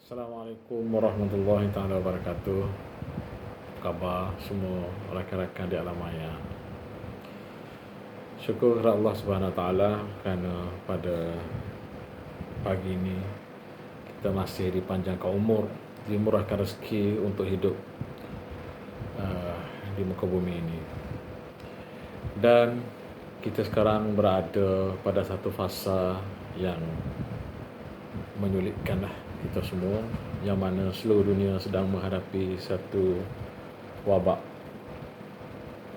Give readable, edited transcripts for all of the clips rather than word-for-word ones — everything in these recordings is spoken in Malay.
Assalamualaikum warahmatullahi taala wabarakatuh. Apa khabar semua rakan-rakan di alam maya? Syukur kepada Allah Subhanahu Wa Taala kerana pada pagi ini kita masih dipanjangkan umur, dimurahkan rezeki untuk hidup di muka bumi ini. Dan kita sekarang berada pada satu fasa yang menyulitkan kita semua, yang mana seluruh dunia sedang menghadapi satu wabak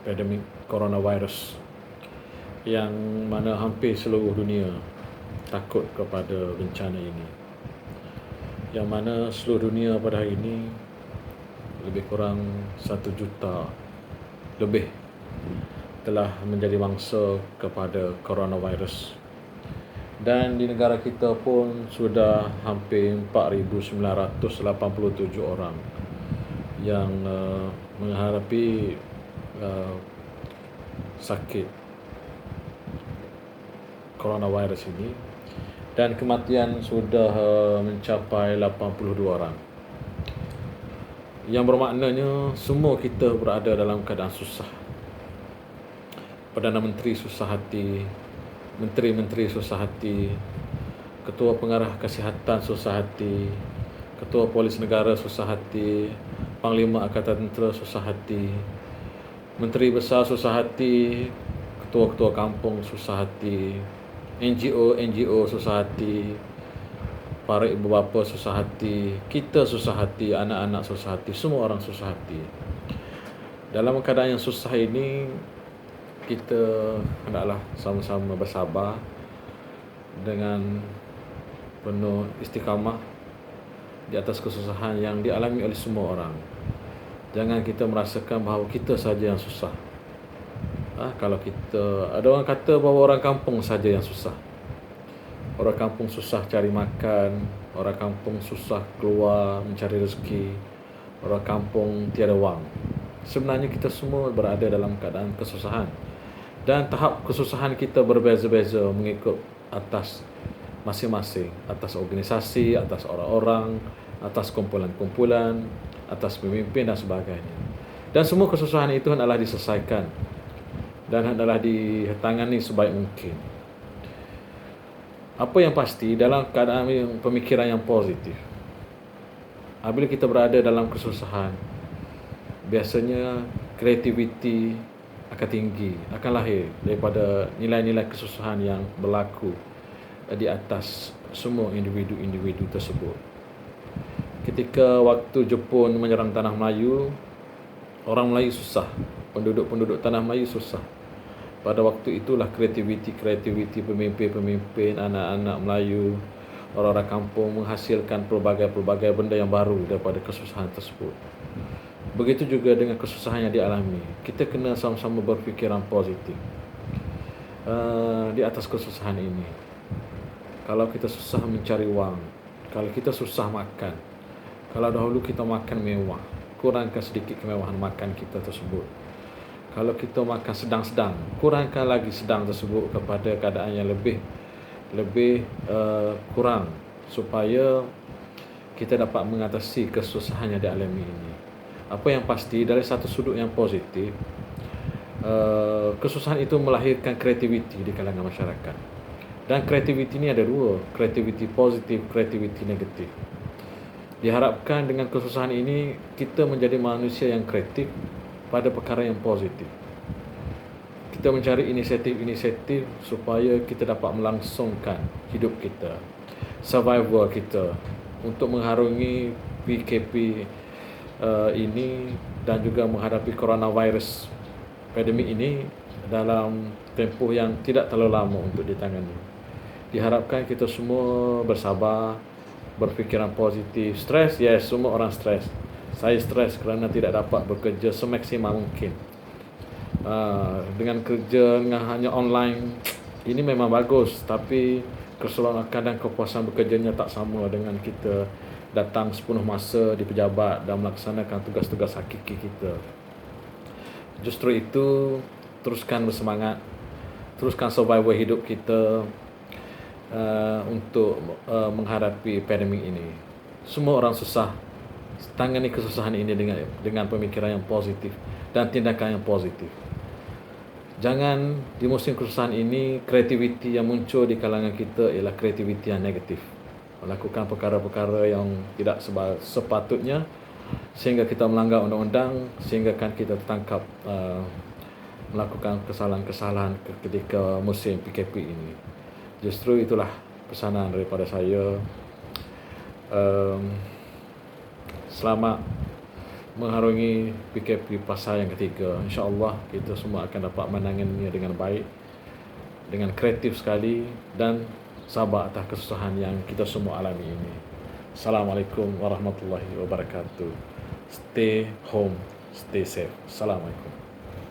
pandemik coronavirus yang mana hampir seluruh dunia takut kepada bencana ini, yang mana seluruh dunia pada hari ini lebih kurang 1 juta lebih telah menjadi mangsa kepada coronavirus. Dan di negara kita pun sudah hampir 4,987 orang yang menghadapi sakit coronavirus ini, dan kematian sudah mencapai 82 orang. Yang bermaknanya semua kita berada dalam keadaan susah. Perdana Menteri susah hati, menteri-menteri susah hati, ketua pengarah kesihatan susah hati, ketua polis negara susah hati, panglima angkatan tentera susah hati, menteri besar susah hati, ketua-ketua kampung susah hati, NGO susah hati, para ibu bapa susah hati, kita susah hati, anak-anak susah hati, semua orang susah hati. Dalam keadaan yang susah ini, kita hendaklah sama-sama bersabar dengan penuh istiqamah di atas kesusahan yang dialami oleh semua orang. Jangan kita merasakan bahawa kita saja yang susah. Kalau kita, ada orang kata bahawa orang kampung saja yang susah. Orang kampung susah cari makan, orang kampung susah keluar mencari rezeki, orang kampung tiada wang. Sebenarnya kita semua berada dalam keadaan kesusahan. Dan tahap kesusahan kita berbeza-beza mengikut atas masing-masing, atas organisasi, atas orang-orang, atas kumpulan-kumpulan, atas pemimpin dan sebagainya. Dan semua kesusahan itu hendaklah diselesaikan dan hendaklah ditangani sebaik mungkin. Apa yang pasti, dalam keadaan pemikiran yang positif, apabila kita berada dalam kesusahan, biasanya kreativiti akan tinggi, akan lahir daripada nilai-nilai kesusahan yang berlaku di atas semua individu-individu tersebut. Ketika waktu Jepun menyerang tanah Melayu, orang Melayu susah, penduduk-penduduk tanah Melayu susah. Pada waktu itulah kreativiti pemimpin-pemimpin, anak-anak Melayu, orang-orang kampung menghasilkan pelbagai benda yang baru daripada kesusahan tersebut. Begitu juga dengan kesusahan yang dialami. Kita kena sama-sama berfikiran positif di atas kesusahan ini. Kalau kita susah mencari wang, kalau kita susah makan, kalau dahulu kita makan mewah, kurangkan sedikit kemewahan makan kita tersebut. Kalau kita makan sedang-sedang, kurangkan lagi sedang tersebut kepada keadaan yang lebih kurang, supaya kita dapat mengatasi kesusahan yang dialami ini. Apa yang pasti, dari satu sudut yang positif, kesusahan itu melahirkan kreativiti di kalangan masyarakat. Dan kreativiti ini ada dua, kreativiti positif, kreativiti negatif. Diharapkan dengan kesusahan ini kita menjadi manusia yang kreatif pada perkara yang positif. Kita mencari inisiatif-inisiatif supaya kita dapat melangsungkan hidup kita, survival kita, untuk mengharungi PKP ini dan juga menghadapi coronavirus pandemik ini dalam tempoh yang tidak terlalu lama untuk ditangani. Diharapkan kita semua bersabar, berfikiran positif. Stres, yes, semua orang stres. Saya stres kerana tidak dapat bekerja semaksimal mungkin. Dengan kerja dengan hanya online ini memang bagus, tapi keseronokan dan kepuasan bekerjanya tak sama dengan kita datang sepenuh masa di pejabat dan melaksanakan tugas-tugas hakiki kita. Justru itu, teruskan bersemangat, teruskan survival hidup kita untuk menghadapi pandemik ini. Semua orang susah. Tangani kesusahan ini dengan pemikiran yang positif dan tindakan yang positif. Jangan di musim kesusahan ini kreativiti yang muncul di kalangan kita ialah kreativiti yang negatif. Melakukan perkara-perkara yang tidak sepatutnya sehingga kita melanggar undang-undang, sehingga kan kita tertangkap melakukan kesalahan-kesalahan ketika musim PKP ini. Justru itulah pesanan daripada saya. Selamat mengharungi PKP fasa yang ketiga. InsyaAllah kita semua akan dapat menanganinya dengan baik, dengan kreatif sekali dan sabar atas kesusahan yang kita semua alami ini. Assalamualaikum warahmatullahi wabarakatuh. Stay home, stay safe. Assalamualaikum.